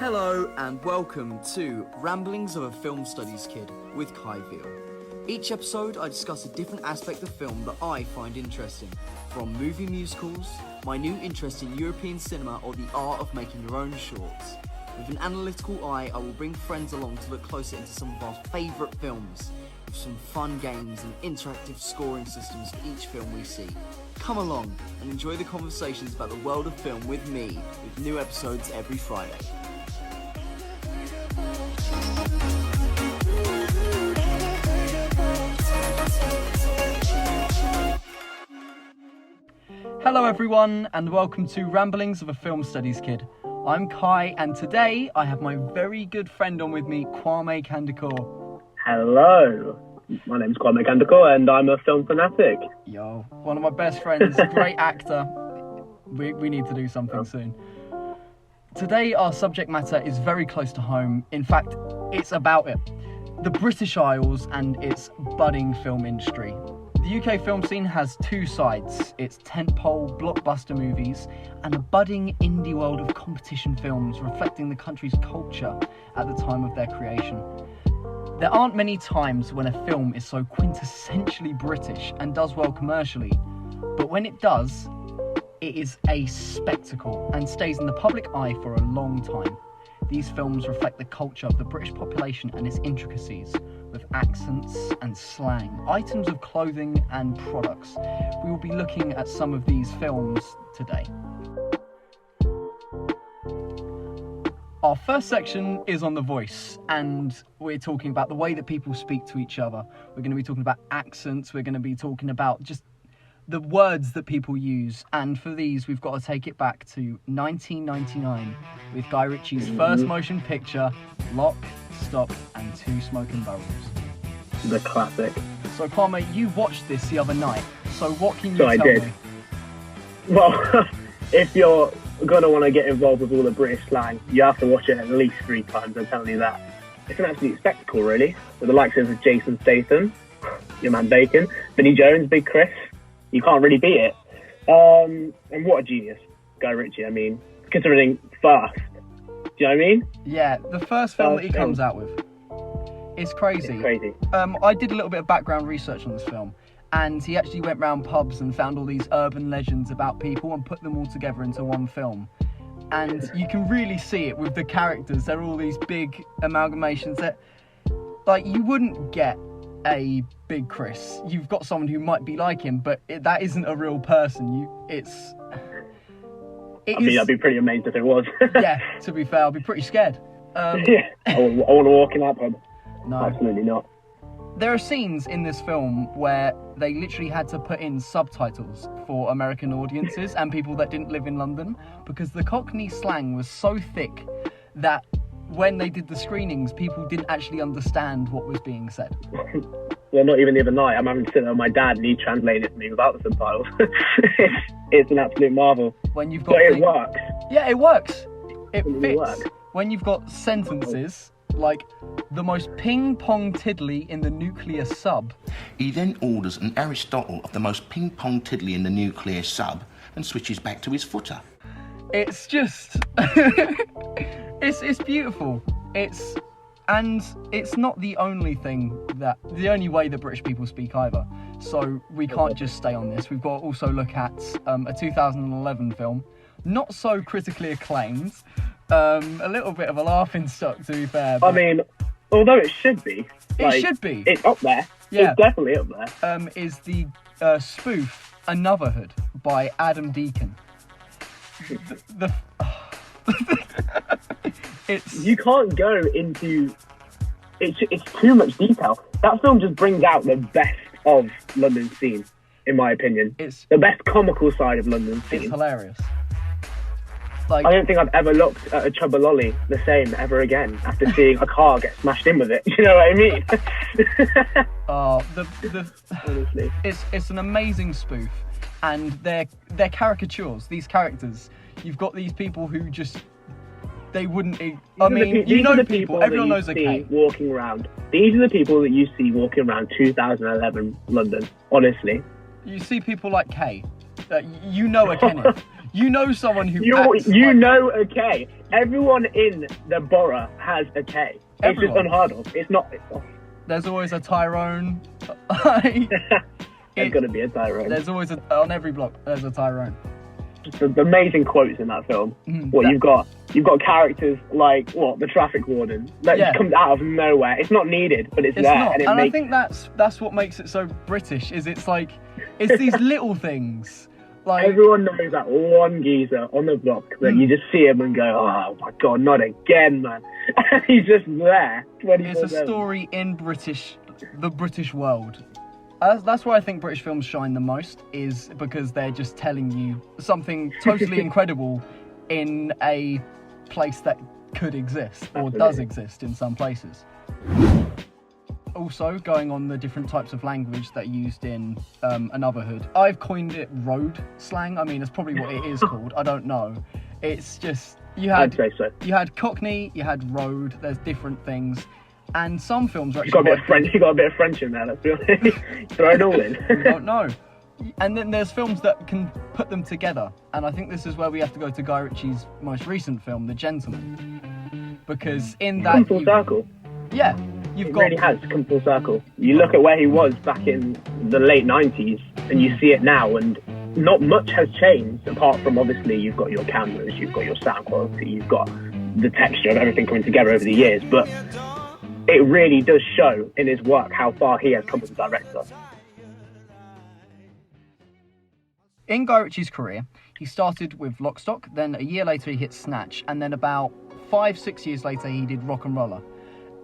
Hello and welcome to Ramblings of a Film Studies Kid with Kai Veal. Each episode I discuss a different aspect of film that I find interesting, from movie musicals, my new interest in European cinema, or the art of making your own shorts. With an analytical eye, I will bring friends along to look closer into some of our favourite films, with some fun games and interactive scoring systems for each film we see. Come along and enjoy the conversations about the world of film with me, with new episodes every Friday. Hello everyone and welcome to Ramblings of a Film Studies Kid. I'm Kai and today I have my very good friend on with me, Kwame Kandekore. Hello, my name's Kwame Kandekore and I'm a film fanatic. Yo, one of my best friends, great actor. We need to do something soon. Today our subject matter is very close to home. In fact, it's about it. The British Isles and its budding film industry. The UK film scene has two sides, its tentpole blockbuster movies and a budding indie world of competition films reflecting the country's culture at the time of their creation. There aren't many times when a film is so quintessentially British and does well commercially, but when it does, it is a spectacle and stays in the public eye for a long time. These films reflect the culture of the British population and its intricacies, with accents and slang, items of clothing and products. We will be looking at some of these films today. Our first section is on the voice, and we're talking about the way that people speak to each other. We're going to be talking about accents, we're going to be talking about just the words that people use, and for these we've got to take it back to 1999 with Guy Ritchie's first motion picture, Lock, Stock and Two Smoking Barrels. The classic. So Kwame, you watched this the other night, so what can you tell me? I did. Well, if you're going to want to get involved with all the British slang, you have to watch it at least 3 times, I'm telling you that. It's an absolute spectacle, really, with the likes of Jason Statham, your man Bacon, Vinnie Jones, Big Chris. You can't really beat it. And what a genius, Guy Ritchie. I mean, considering Fast. Do you know what I mean? Yeah, the first film that he comes out with. It's crazy. It's crazy. I did a little bit of background research on this film, and he actually went round pubs and found all these urban legends about people and put them all together into one film. And you can really see it with the characters. They're all these big amalgamations that, like, you wouldn't get a Big Chris. You've got someone who might be like him, but that isn't a real person. I'd be pretty amazed if it was. Yeah, to be fair, I'd be pretty scared. Yeah, I want to walk in that pub. No. Absolutely not. There are scenes in this film where they literally had to put in subtitles for American audiences and people that didn't live in London, because the Cockney slang was so thick that when they did the screenings, people didn't actually understand what was being said. Well, not even the other night. I'm having to sit there with my dad and he translated it for me without the subtitles. It's an absolute marvel. When you've got but it works. Yeah, it works. It fits. Works. When you've got sentences like the most ping-pong tiddly in the nuclear sub. He then orders an Aristotle of the most ping-pong tiddly in the nuclear sub and switches back to his footer. It's just... it's beautiful. It's not the only way that British people speak either. So we can't just stay on this. We've got to also look at a 2011 film, not so critically acclaimed, a little bit of a laughing stock, to be fair. I mean, although it should be. It should be. It's up there. Yeah. It's definitely up there. Is the spoof Anotherhood by Adam Deacon. You can't go into... It's too much detail. That film just brings out the best of London scene, in my opinion. It's the best comical side of London scene. It's hilarious. I don't think I've ever looked at a Chubbalolly the same ever again after seeing a car get smashed in with it. You know what I mean? Honestly, it's an amazing spoof, and they're caricatures. These characters, you've got these people who just they wouldn't. Everyone knows a K. Walking around. These are the people that you see walking around 2011 London. Honestly, you see people like K. You know a Kenneth. You know someone who okay. Everyone in the borough has a K. It's just unheard of. It's not. There's always a Tyrone. There's got to be a Tyrone. There's always on every block. There's a Tyrone. The amazing quotes in that film. You've got characters like the traffic warden that just comes out of nowhere. It's not needed, but it's there. Not. And I think that's what makes it so British. Is it's these little things. Like everyone knows that one geezer on the block that you just see him and go, oh my god, not again, man. And he's just there. It's a story in the British world. That's why I think British films shine the most, is because they're just telling you something totally incredible in a place that could exist or does exist in some places. Also, going on the different types of language that are used in Another Hood, I've coined it road slang. I mean, it's probably what it is called. I don't know. It's just I'd say so. You had Cockney, you had road. There's different things. And some films are actually... You got a bit of French in there, let's be honest. Throw it all in. I don't know. And then there's films that can put them together. And I think this is where we have to go to Guy Ritchie's most recent film, The Gentleman. Because in that... Come full circle. Yeah. It really has come full circle. You look at where he was back in the late 90s and you see it now, and not much has changed apart from, obviously, you've got your cameras, you've got your sound quality, you've got the texture of everything coming together over the years. But it really does show in his work how far he has come as a director. In Guy Ritchie's career, he started with Lockstock, then a year later he hit Snatch, and then about 5-6 years later he did Rock and Roller.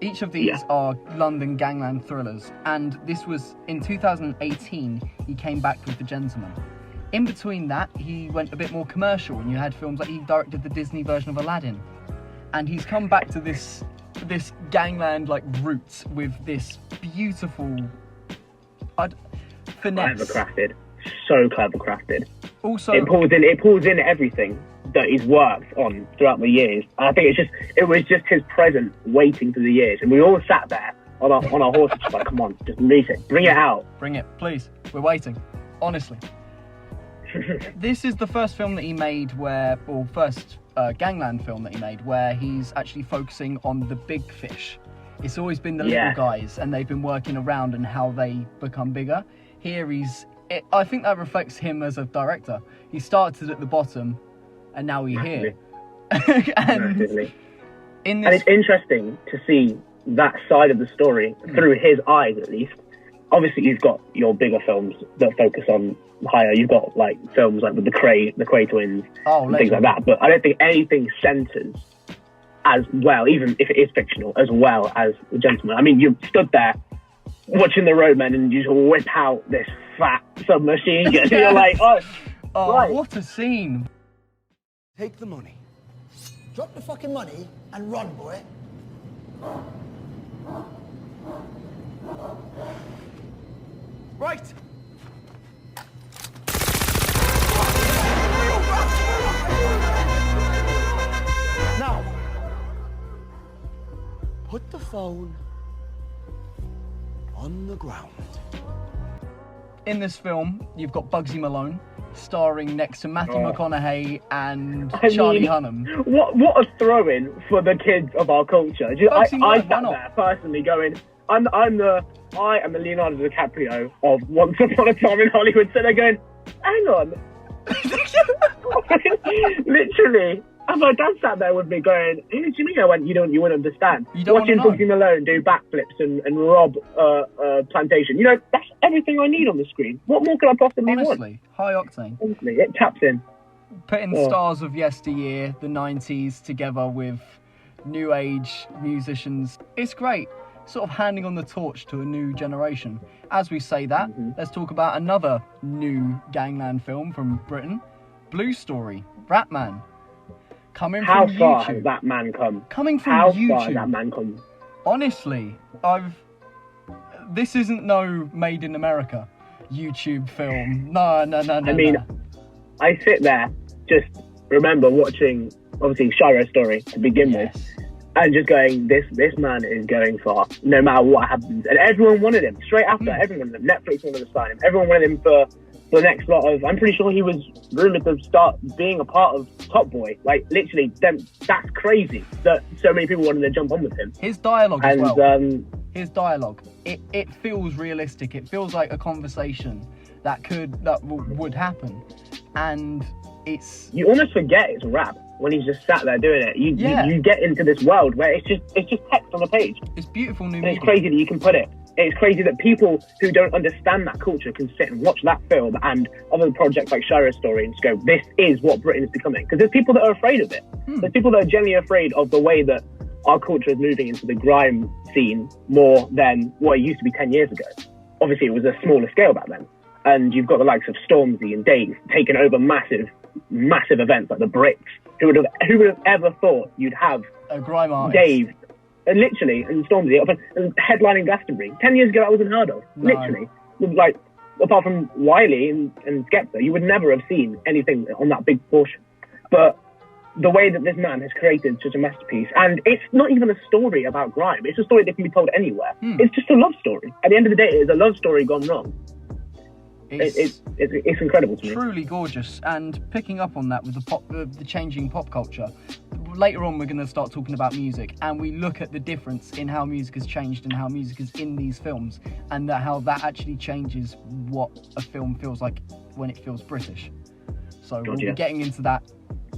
Each of these are London gangland thrillers, and this was in 2018 he came back with The Gentleman. In between that, he went a bit more commercial, and you had films like he directed the Disney version of Aladdin. And he's come back to this gangland roots with this beautiful finesse. Clever crafted. So clever crafted. Also, it pulls in everything that he's worked on throughout the years. And I think it was just his presence waiting for the years, and we all sat there on our horses, just like, come on, just release it, bring it out, bring it, please. We're waiting, honestly. This is the first film that he made first gangland film that he made where he's actually focusing on the big fish. It's always been the little guys, and they've been working around and how they become bigger. Here I think that reflects him as a director. He started at the bottom, and now we're here. And it's interesting to see that side of the story through his eyes, at least. Obviously, you've got your bigger films that focus on higher. You've got films like with the Cray twins and things like that. But I don't think anything centres as well, even if it is fictional, as well as The Gentleman. I mean, you stood there watching the Roadman and you just whip out this fat submachine gun. You're like, right. What a scene. Take the money. Drop the fucking money and run, boy. Right. Now, put the phone on the ground. In this film, you've got Bugsy Malone starring next to Matthew McConaughey and Charlie Hunnam. What a throw-in for the kids of our culture. I sat there personally going, I am the Leonardo DiCaprio of Once Upon a Time in Hollywood. So they're going, hang on. Literally. And my dad sat there with me going, who do you mean? I went, you wouldn't understand. Watching Bugsy Malone do backflips and rob plantation. That's everything I need on the screen. What more could I possibly want? Honestly, high octane. Honestly, it taps in. Putting stars of yesteryear, the 90s, together with new age musicians. It's great. Sort of handing on the torch to a new generation. As we say that, let's talk about another new gangland film from Britain, Blue Story, Ratman. Coming from YouTube. How far has that man come? Coming from YouTube. How far has that man come? Honestly, this isn't no Made in America YouTube film. No. I mean, I sit there, just remember watching, obviously, Shiro's Story to begin with, and just going, this man is going far, no matter what happens. And everyone wanted him, straight after, everyone wanted him. Netflix wanted to sign him. Everyone wanted him for the next lot of, I'm pretty sure he was rumoured to start being a part of Top Boy. Like, literally, that's crazy that so many people wanted to jump on with him. His dialogue And, as well. His dialogue, it feels realistic. It feels like a conversation that would happen, and it's. You almost forget it's rap when he's just sat there doing it. You get into this world where it's just text on a page. It's beautiful new and media. It's crazy that you can put it. It's crazy that people who don't understand that culture can sit and watch that film and other projects like Shira's Story and just go, this is what Britain is becoming. Because there's people that are afraid of it. There's people that are genuinely afraid of the way that our culture is moving into the grime scene more than what it used to be 10 years ago. Obviously, it was a smaller scale back then. And you've got the likes of Stormzy and Dave taking over massive events like the Brits. Who would have ever thought you'd have a grime artist. Dave, literally, and Stormzy, and headlining Glastonbury. 10 years ago, that was unheard of. No. Literally. Like, apart from Wiley and Skepta, you would never have seen anything on that big portion. But the way that this man has created such a masterpiece, and it's not even a story about grime. It's a story that can be told anywhere. It's just a love story. At the end of the day, it is a love story gone wrong. It's incredible to me. Truly gorgeous. And picking up on that with the changing pop culture, later on we're going to start talking about music, and we look at the difference in how music has changed and how music is in these films, and how that actually changes what a film feels like when it feels British. So we'll be getting into that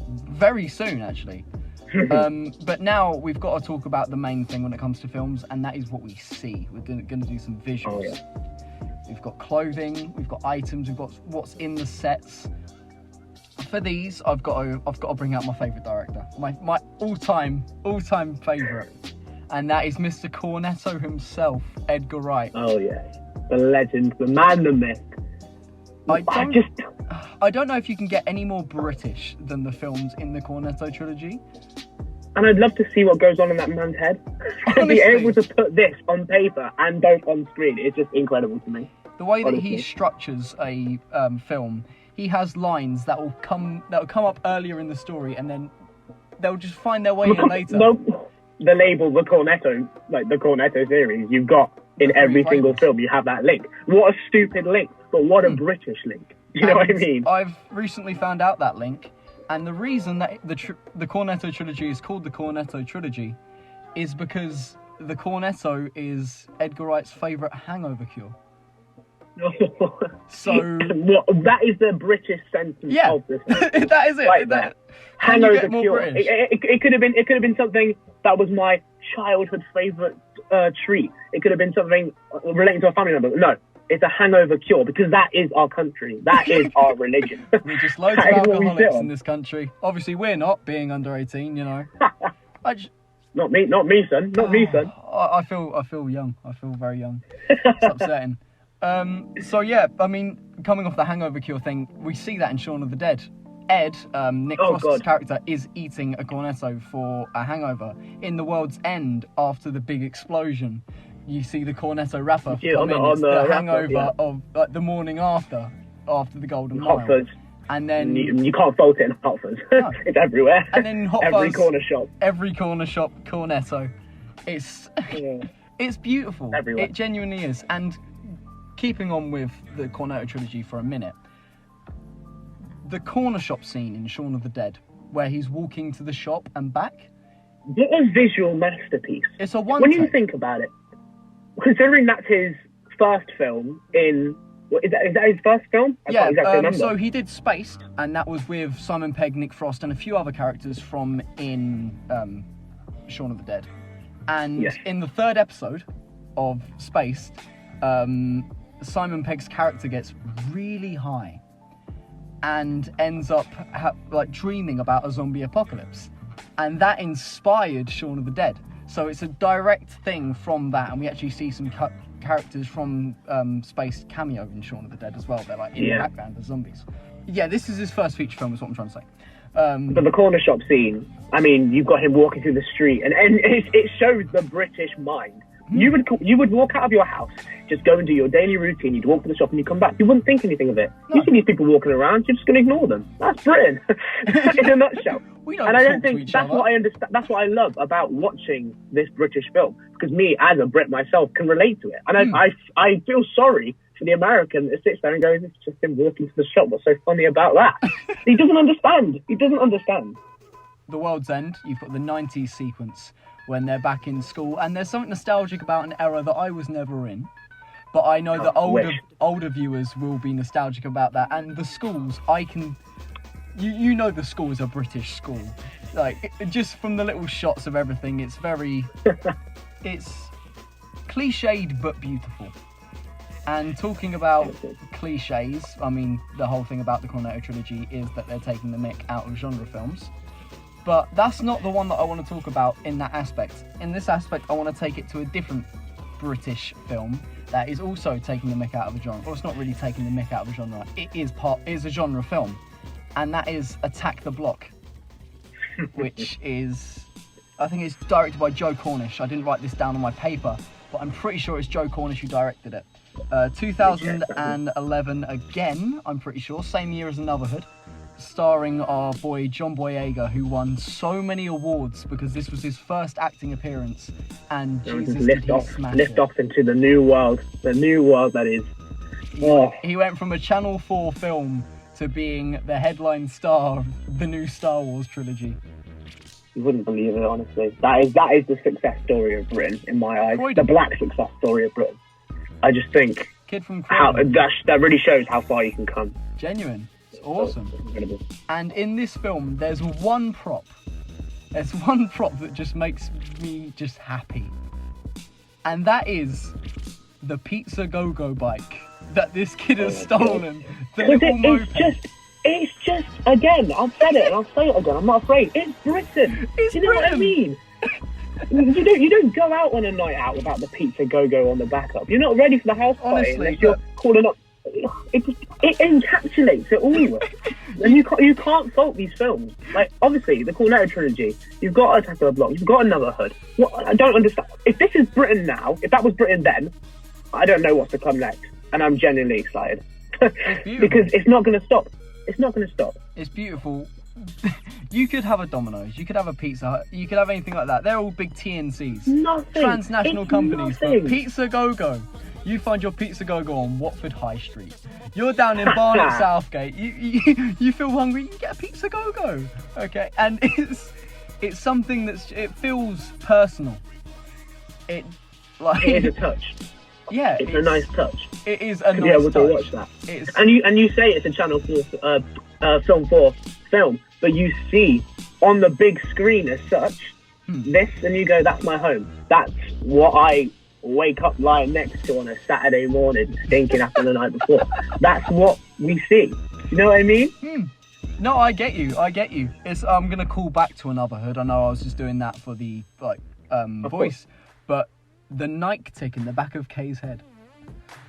very soon, actually. But now we've got to talk about the main thing when it comes to films, and that is what we see. We're going to do some visuals. We've got clothing, we've got items, we've got what's in the sets. For these, I've got to bring out my favourite director, my all-time favourite, and that is Mr. Cornetto himself, Edgar Wright. Oh yeah, the legend, the man, the myth. I don't know if you can get any more British than the films in the Cornetto trilogy. And I'd love to see what goes on in that man's head. To be able to put this on paper and both on screen is just incredible to me. The way that he structures a film, he has lines that will come up earlier in the story, and then they'll just find their way in later. The label, the Cornetto series, you've got in every single film, you have that link. What a stupid link, but what a British link. You know what I mean? I've recently found out that link, and the reason that the Cornetto trilogy is called the Cornetto trilogy is because the Cornetto is Edgar Wright's favourite hangover cure. So that is the British sentence of this. That is it. Right hangover cure. It could have been something that was my childhood favourite treat. It could have been something relating to a family member. No, it's a hangover cure because that is our country. That is our religion. We're just loads of alcoholics in this country. Obviously, we're not, being under 18. You know. Not me, son. Not me, son. I feel young. I feel very young. It's upsetting. So yeah, I mean, coming off the hangover cure thing, we see that in Shaun of the Dead. Ed, Nick Frost's character, is eating a cornetto for a hangover. In The World's End, after the big explosion, you see the cornetto wrapper come in. It's the hangover of the morning after the Golden Mile. Hot Fuzz. And then you can't fault it in Hot Fuzz. No. It's everywhere. And then Hot every Fuzz, corner shop, cornetto. It's beautiful. Everywhere. It genuinely is. And keeping on with the Cornetto trilogy for a minute, the corner shop scene in Shaun of the Dead, where he's walking to the shop and back. What a visual masterpiece. It's a one When you think about it, considering that's his first film in... Is that his first film? I can't exactly remember. So he did Spaced, and that was with Simon Pegg, Nick Frost, and a few other characters from in Shaun of the Dead. And in the third episode of Spaced, Simon Pegg's character gets really high and ends up dreaming about a zombie apocalypse, and that inspired Shaun of the Dead. So it's a direct thing from that, and we actually see some characters from Space cameo in Shaun of the Dead as well. They're in the background as zombies. Yeah, this is his first feature film, is what I'm trying to say. But the corner shop scene, I mean, you've got him walking through the street, and it shows the British mind. You would walk out of your house, just go and do your daily routine, you'd walk to the shop and you come back. You wouldn't think anything of it. No. You see these people walking around, you're just going to ignore them. That's Britain, in a nutshell. And I don't think that's what I understand. That's what I love about watching this British film, because me, as a Brit myself, can relate to it. And I feel sorry for the American that sits there and goes, "It's just him walking to the shop. What's so funny about that?" He doesn't understand. He doesn't understand. The World's End, you've got the 90s sequence when they're back in school, and there's something nostalgic about an era that I was never in. But I know that older viewers will be nostalgic about that. And the schools, you know the school is a British school. Like, just from the little shots of everything, it's very, it's cliched but beautiful. And talking about cliches, I mean, the whole thing about the Cornetto trilogy is that they're taking the mick out of genre films. But that's not the one that I want to talk about in that aspect. In this aspect, I want to take it to a different British film that is also taking the mick out of a genre. Well, it's not really taking the mick out of a genre. It is a genre film, and that is Attack the Block, which is, I think it's directed by Joe Cornish. I didn't write this down on my paper, but I'm pretty sure it's Joe Cornish who directed it. 2011 again, I'm pretty sure, same year as Anotherhood, starring our boy John Boyega, who won so many awards because this was his first acting appearance, and Jesus, lift off into the new world that is. Oh. He went from a Channel 4 film to being the headline star of the new Star Wars trilogy. You wouldn't believe it, honestly. That is the success story of Britain in my eyes. The black success story of Britain. I just think Kid from that really shows how far you can come. Genuine. Awesome. Incredible. And in this film, there's one prop that just makes me just happy, and that is the Pizza Go-Go bike that this kid has stolen. The little moped. It's just, again, I've said it and I'll say it again, I'm not afraid. It's Britain. It's you know Britain. What I mean? You don't go out on a night out without the Pizza Go-Go on the backup. You're not ready for the house party unless you're calling up. It encapsulates it all. And you can't fault these films. Like, obviously, the Cornetto trilogy, you've got Attack of the Block, you've got Anotherhood. What, I don't understand. If this is Britain now, if that was Britain then, I don't know what's to come next. And I'm genuinely excited. Because it's not going to stop. It's not going to stop. It's beautiful. You could have a Domino's, you could have a Pizza Hut, you could have anything like that. They're all big TNCs. Nothing. Transnational companies. Nothing. But Pizza Go-Go. You find your Pizza Go-Go on Watford High Street. You're down in Barnet Southgate. You feel hungry, you can get a Pizza Go-Go. Okay? And it's something it feels personal. It is a touch. Yeah. It's a nice touch. It is a nice touch. To be able to watch that. And you say it's a Channel 4 Film 4 film, but you see on the big screen as such this, and you go, that's my home. That's what I wake up lying next to on a Saturday morning thinking after the night before. That's what we see. You know what I mean? No, I get you. I'm gonna call back to Anotherhood. I know I was just doing that for the voice, but the Nike tick in the back of Kay's head.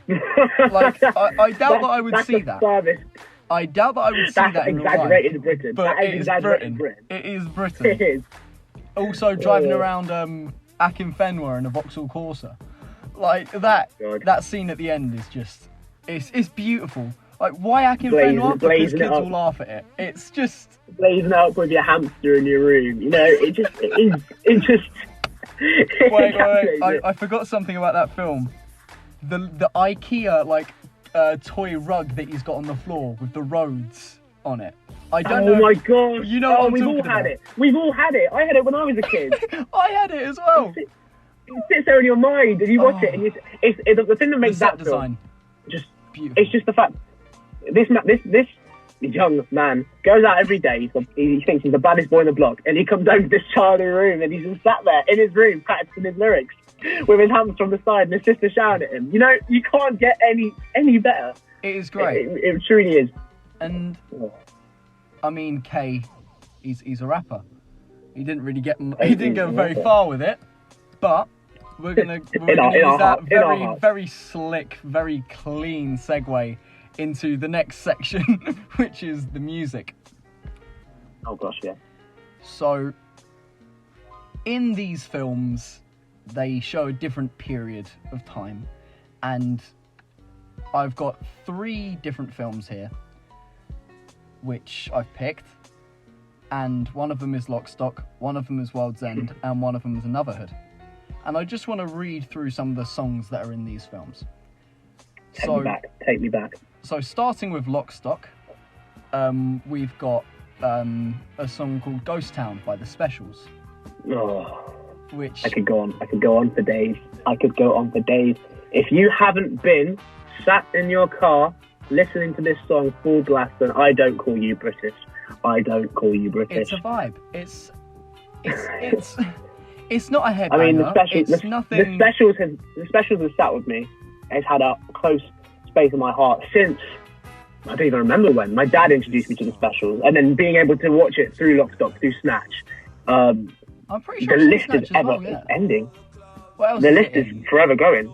Like, I doubt that I would see that. I doubt that I would see that in real life. That's exaggerated Britain. But that is exaggerated Britain. It is Britain. It is. Also driving around Akinfenwa in a Vauxhall Corsa. Like that scene at the end is just, it's beautiful. Like, why Akinfenwa? Because kids will laugh at it. It's just blazing up with your hamster in your room. You know, it just. Wait, I forgot something about that film. The IKEA toy rug that he's got on the floor with the roads on it. I don't know. Oh my god! You know what I'm we've talking all had about. it. We've all had it. I had it when I was a kid. I had it as well. It sits there in your mind, and you watch it, and it's the thing that makes that design film just beautiful. It's just the fact this young man goes out every day. He thinks he's the baddest boy in the block, and he comes home to this child in the room, and he's just sat there in his room practicing his lyrics with his hands from the side, and his sister shouting at him. You know, you can't get any better. It is great. It truly is. And I mean, Kay, he's a rapper. He didn't really get very far with it, but we're gonna use that very slick, very clean segue into the next section, which is the music. Oh gosh, yeah. So, in these films, they show a different period of time, and I've got 3 different films here, which I've picked, and one of them is Lockstock, one of them is World's End, and one of them is Anotherhood. And I just want to read through some of the songs that are in these films. Take me back. So starting with Lockstock, we've got a song called Ghost Town by The Specials. Oh, which I could go on for days. If you haven't been sat in your car listening to this song full blast, then I don't call you British. It's a vibe. It's not a headbanger. I mean, the specials has sat with me. It's had a close space in my heart since, I don't even remember when. My dad introduced me to the specials, and then being able to watch it through Lockstock, through Snatch. I'm pretty sure the list is ending. The list is forever going.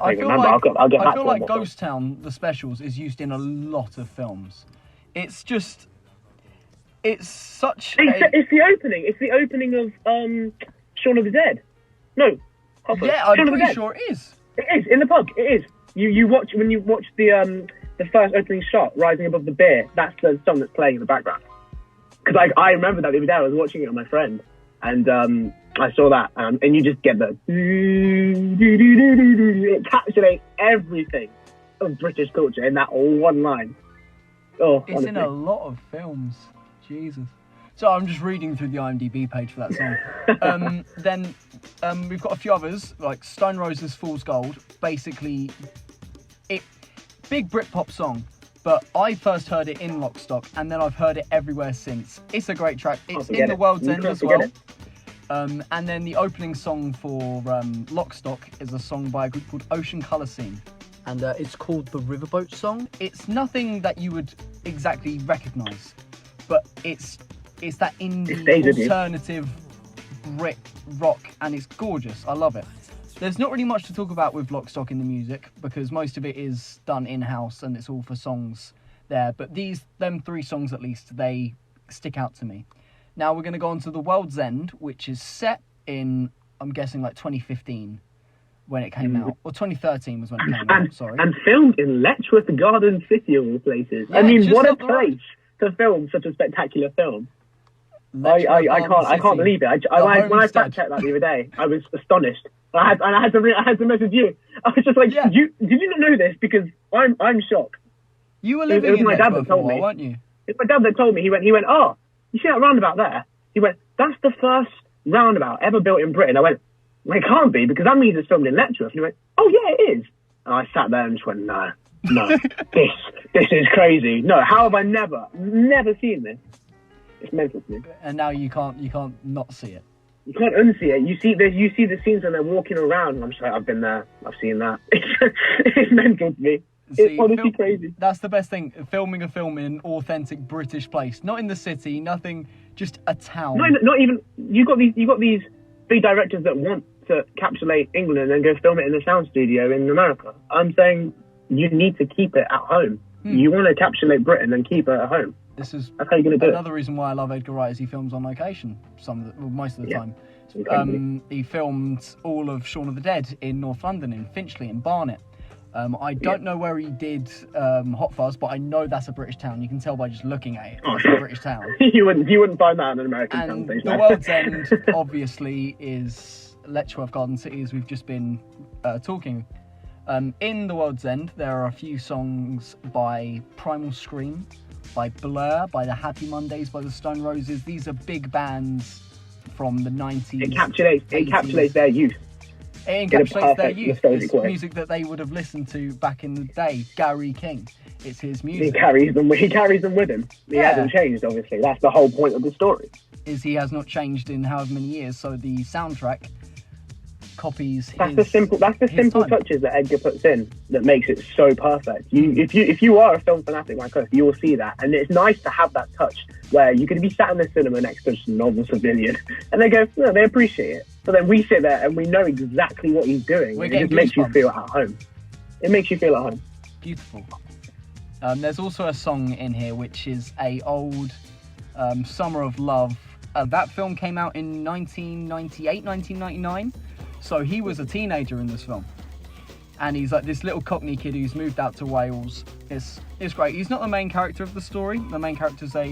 I feel like Ghost Town, The Specials, is used in a lot of films. It's just, it's such. It's the opening. It's the opening of Shaun of the Dead. No, yeah, I'm pretty sure it is. It is in the pub. It is. You watch when you watch the first opening shot, Rising Above the Beer. That's the song that's playing in the background. Because I remember that the other day. I was watching it with my friend, and I saw that, and you just get the. It encapsulates everything of British culture in that one line. Oh, it's honestly. In a lot of films. Jesus. So I'm just reading through the IMDb page for that song. Then we've got a few others, like Stone Roses Fool's Gold. Basically, big Britpop song, but I first heard it in Lockstock, and then I've heard it everywhere since. It's a great track. It's in The World's End as well. And then the opening song for Lockstock is a song by a group called Ocean Colour Scene. And it's called the Riverboat song. It's nothing that you would exactly recognise, but it's that indie alternative Brit rock, and it's gorgeous. I love it. There's not really much to talk about with Lockstock in the music because most of it is done in-house and it's all for songs there. But them three songs at least, they stick out to me. Now we're going to go on to The World's End, which is set in, I'm guessing, like 2015 when it came out. Or 2013 was when it came out, sorry. And filmed in Letchworth Garden City of all places. Yeah, I mean, what a place to film such a spectacular film. I can't believe it. When I fact checked that the other day, I was astonished. I had to message you. I was just like, did you not know this? Because I'm shocked. You were living in Letchworth for a while, weren't you? It's my dad that told me. He went, oh, you see that roundabout there? He went, that's the first roundabout ever built in Britain. I went, well, it can't be because that means it's filmed in Letchworth. And he went, oh yeah, it is. And I sat there and just went, no, this is crazy. No, how have I never seen this? It's mental to me. And now you can't not see it. You can't unsee it. You see the scenes when they're walking around, and I'm just like, I've been there. I've seen that. It's mental to me. It's honestly crazy. That's the best thing. Filming a film in an authentic British place, not in the city, nothing, just a town. Not even. You got these big directors that want to encapsulate England and then go film it in a sound studio in America. I'm saying you need to keep it at home. You want to encapsulate Britain and keep it at home. This is That's how you're going to do another reason why I love Edgar Wright is he films on location most of the time. He filmed all of Shaun of the Dead in North London, in Finchley, in Barnet. I don't know where he did Hot Fuzz, but I know that's a British town. You can tell by just looking at it. It's a British town. you wouldn't find that in an American town. And The World's End, obviously, is Letchworth Garden City, as we've just been talking. In The World's End, there are a few songs by Primal Scream, by Blur, by the Happy Mondays, by the Stone Roses. These are big bands from the 90s. It encapsulates their youth. It encapsulates their youth. It's music that they would have listened to back in the day. Gary King. It's his music. He carries them with him. He hasn't changed, obviously. That's the whole point of the story. He has not changed in however many years, so the soundtrack copies That's the simple touches that Edgar puts in that makes it so perfect. If you are a film fanatic like us, you will see that, and it's nice to have that touch where you can be sat in the cinema next to a normal civilian and they go, no, they appreciate it, but then we sit there and we know exactly what he's doing. It just makes you feel at home. It makes you feel at home. Beautiful. There's also a song in here which is a old Summer of Love. That film came out in 1998, 1999. So he was a teenager in this film. And he's like this little Cockney kid who's moved out to Wales. It's great. He's not the main character of the story. The main character's a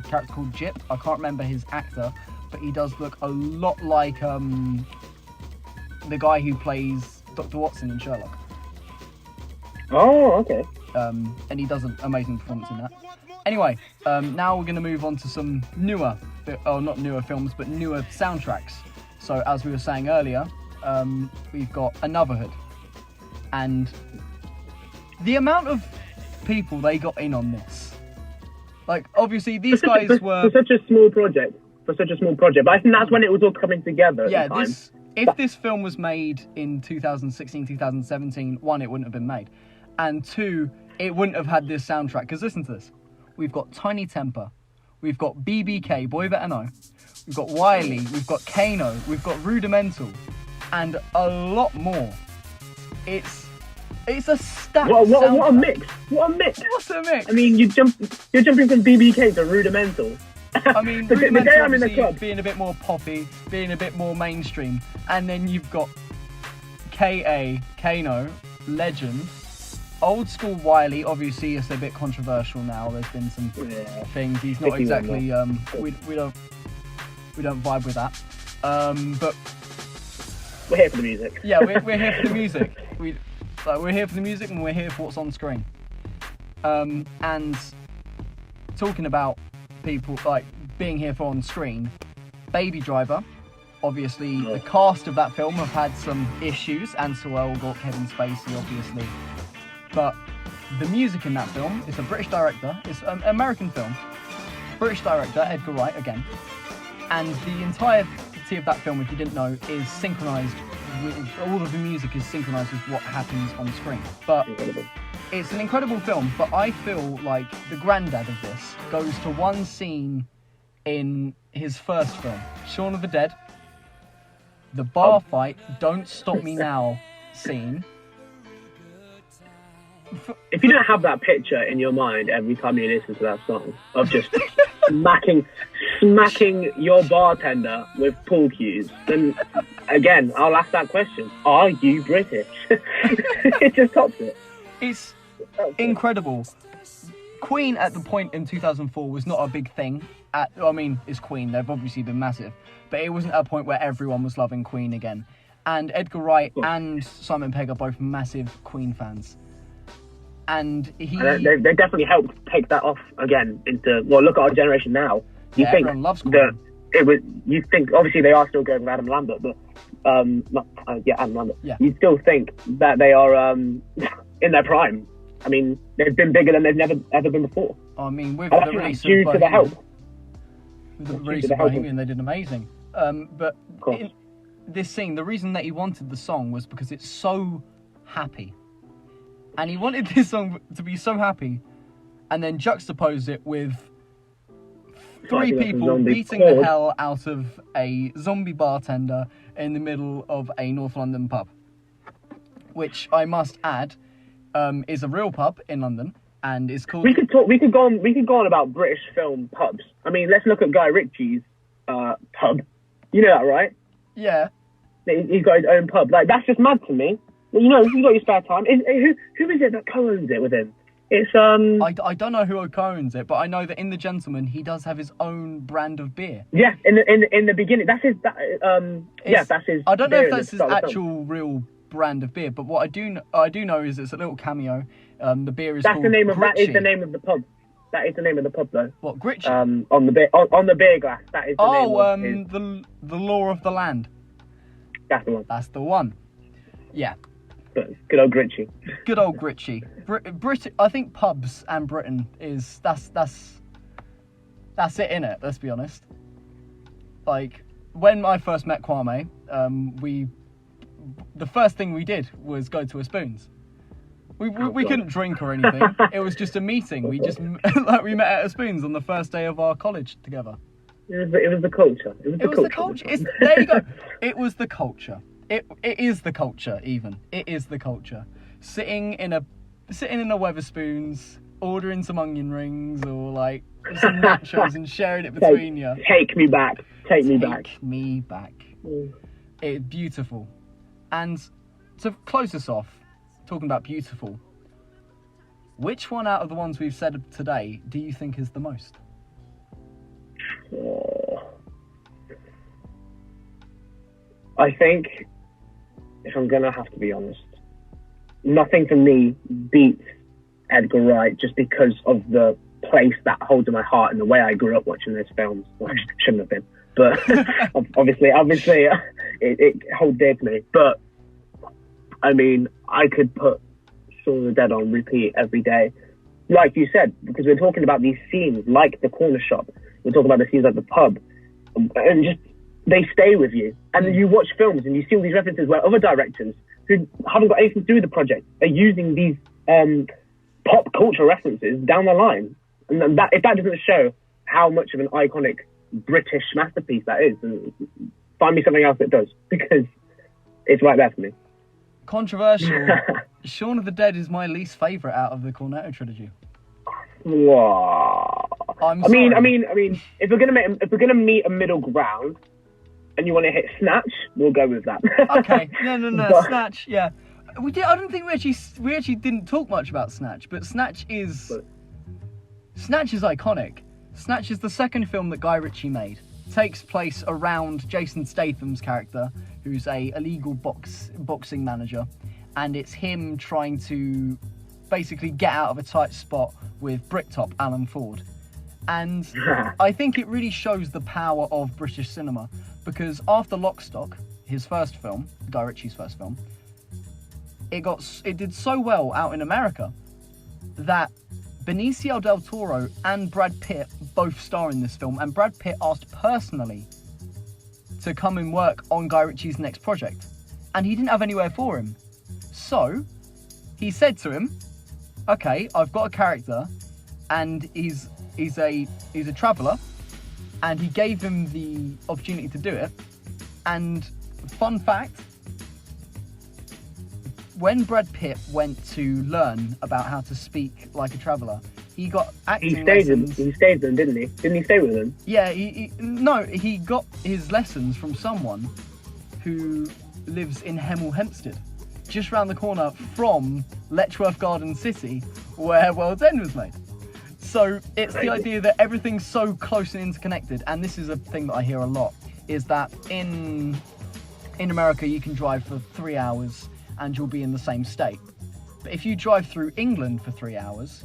character called Jip. I can't remember his actor, but he does look a lot like the guy who plays Dr. Watson in Sherlock. Oh, okay. And he does an amazing performance in that. Anyway, now we're going to move on to some newer, not newer films, but newer soundtracks. So as we were saying earlier, we've got Anotherhood. And the amount of people they got in on this. Like, obviously, these guys were... For such a small project. But I think that's when it was all coming together at the time. If this film was made in 2016, 2017, one, it wouldn't have been made. And two, it wouldn't have had this soundtrack. Because listen to this. We've got Tiny Tempah. We've got BBK, Boy Better Know. We've got Wiley. We've got Kano. We've got Rudimental. And a lot more. It's a stacked soundtrack. What a mix. What's a mix? I mean, you're jumping from BBK to Rudimental. I mean, the day Rudimental I'm in the club, being a bit more poppy, being a bit more mainstream. And then you've got Kano, Legend. Old school Wiley, obviously it's a bit controversial now. There's been some things. He's not exactly we don't vibe with that. But we're here for the music. Yeah, we're here for the music. We're here for the music and we're here for what's on screen. And talking about people like being here for on screen, Baby Driver. Obviously, the cast of that film have had some issues, and so well got Kevin Spacey, obviously. But the music in that film, it's a British director, it's an American film, British director, Edgar Wright again, and the entirety of that film, if you didn't know, is synchronised with, all of the music is synchronised with what happens on screen. But it's an incredible film, but I feel like the granddad of this goes to one scene in his first film, Shaun of the Dead, the bar fight, Don't Stop Me Now scene. If you don't have that picture in your mind every time you listen to that song of just smacking your bartender with pool cues, then again, I'll ask that question: are you British? It just tops it. It's incredible. Queen at the point in 2004 was not a big thing. It's Queen. They've obviously been massive, but it wasn't at a point where everyone was loving Queen again. And Edgar Wright and Simon Pegg are both massive Queen fans. And they definitely helped take that off again into, well, look at our generation now. Everyone loves Queen. You think obviously they are still going with Adam Lambert, but Adam Lambert. Yeah. You still think that they are in their prime. I mean, they've been bigger than they've never ever been before. I mean, with the release of Bohemian, they did amazing. But in this scene, the reason that he wanted the song was because it's so happy. And he wanted this song to be so happy, and then juxtapose it with three people beating the hell out of a zombie bartender in the middle of a North London pub, which I must add is a real pub in London, and is called. We could go on about British film pubs. I mean, let's look at Guy Ritchie's pub. You know that, right? Yeah. He's got his own pub. Like, that's just mad to me. You know, you've got your spare time. Who is it that co-owns it with him? It's I don't know who co-owns it, but I know that in The Gentleman he does have his own brand of beer. Yeah, in the beginning, that's his. That's his. I don't know if that's his actual real brand of beer, but what I do know is it's a little cameo. The beer is called Gritchy. That is the name of the pub. That is the name of the pub, though. What, Gritchy? On the beer glass. That is the name of the Law of the Land. That's the one. That's the one. Yeah. Good old Gritchy. Good old Gritchy. I think pubs and Britain that's it, innit? Let's be honest. Like, when I first met Kwame, the first thing we did was go to a Spoons. We couldn't drink or anything. It was just a meeting. We just we met at a Spoons on the first day of our college together. It was the culture. It was the culture. There you go. It was the culture. It is the culture, even. It is the culture. Sitting in a Wetherspoons, ordering some onion rings or like some nachos and sharing it between you. Take me back. Take me back. It's beautiful. And to close this off, talking about beautiful, which one out of the ones we've said today do you think is the most? I think, if I'm going to have to be honest, nothing for me beats Edgar Wright just because of the place that holds in my heart and the way I grew up watching those films. Well, I shouldn't have been, but obviously, it holds dear to me. But I mean, I could put Shaun of the Dead on repeat every day, like you said, because we're talking about these scenes like the corner shop. We're talking about the scenes like the pub, and just they stay with you. And you watch films and you see all these references where other directors who haven't got anything to do with the project are using these pop culture references down the line. And that, if that doesn't show how much of an iconic British masterpiece that is, then find me something else that does, because it's right there for me. Controversial. Shaun of the Dead is my least favourite out of the Cornetto trilogy. Wow. I mean, if we're gonna meet a middle ground, and you want to hit Snatch, we'll go with that. Okay, no, Snatch, yeah. I don't think we actually didn't talk much about Snatch, but Snatch is iconic. Snatch is the second film that Guy Ritchie made. Takes place around Jason Statham's character, who's a illegal boxing manager, and it's him trying to basically get out of a tight spot with Bricktop Alan Ford. And I think it really shows the power of British cinema, because after Lockstock, his first film, Guy Ritchie's first film, it did so well out in America that Benicio del Toro and Brad Pitt both star in this film, and Brad Pitt asked personally to come and work on Guy Ritchie's next project, and he didn't have anywhere for him. So he said to him, okay, I've got a character, and he's a traveller, and he gave him the opportunity to do it. And fun fact, when Brad Pitt went to learn about how to speak like a traveller, he got acting lessons. He stayed with them, didn't he? Didn't he stay with them? Yeah, he got his lessons from someone who lives in Hemel Hempstead, just round the corner from Letchworth Garden City, where World's End was made. So it's the idea that everything's so close and interconnected, and this is a thing that I hear a lot, is that in America you can drive for 3 hours and you'll be in the same state. But if you drive through England for 3 hours,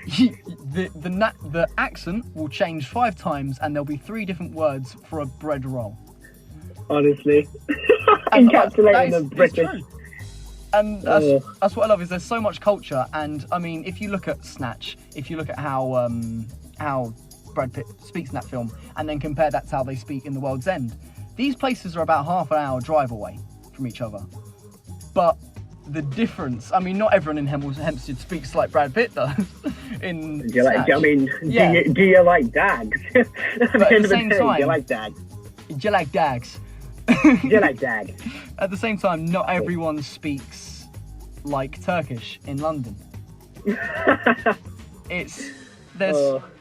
the accent will change 5 times, and there'll be 3 different words for a bread roll. Honestly, encapsulating the British. True. And that's what I love, is there's so much culture. And I mean, if you look at Snatch, if you look at how Brad Pitt speaks in that film, and then compare that to how they speak in The World's End, these places are about half an hour drive away from each other. But the difference, I mean, not everyone in Hempstead speaks like Brad Pitt does. Do you like dags? But at the same time, do you like dags? Do you like dags? Do you like dags? At the same time, not everyone speaks like Turkish in London.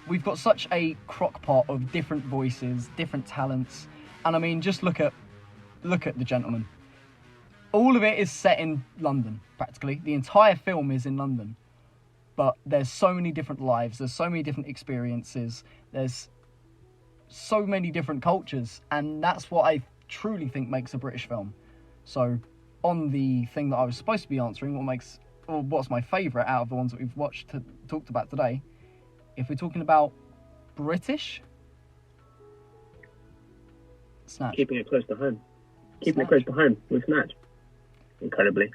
We've got such a crock pot of different voices, different talents, and I mean, just look at The Gentleman. All of it is set in London, practically. The entire film is in London. But there's so many different lives, there's so many different experiences, there's so many different cultures, and that's what I truly think makes a British film. So, on the thing that I was supposed to be answering, what's my favourite out of the ones that we've talked about today, if we're talking about British, Snatch. Keeping it close to home. Keeping it close to home with Snatch. Incredibly.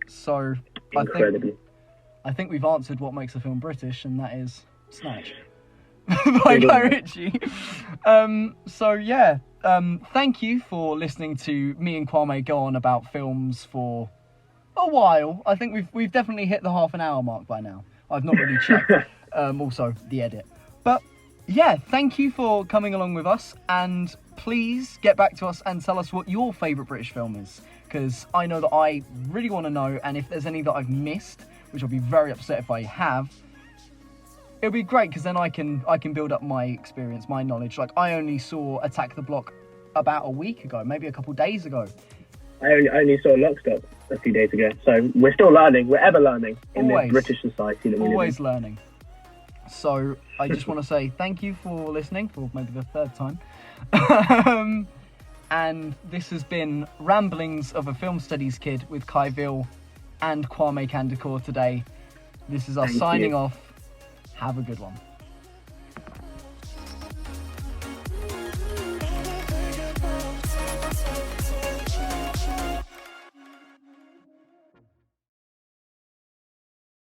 So, I think we've answered what makes a film British, and that is Snatch by Guy Ritchie. Thank you for listening to me and Kwame go on about films for a while. I think we've definitely hit the half an hour mark by now. I've not really checked. Also the edit. But yeah, thank you for coming along with us, and please get back to us and tell us what your favourite British film is, because I know that I really want to know, and if there's any that I've missed, which I'll be very upset if I have, it'll be great, because then I can build up my experience, my knowledge. Like, I only saw Attack the Block about a week ago, maybe a couple days ago. I only saw Lockstock a few days ago, so we're still learning. We're ever learning in this British society that we live in. Always learning. So I just want to say thank you for listening for maybe the 3rd time. And this has been Ramblings of a Film Studies Kid with Kai Ville and Kwame Kandekore today. This is our Thank signing you. off. Have a good one.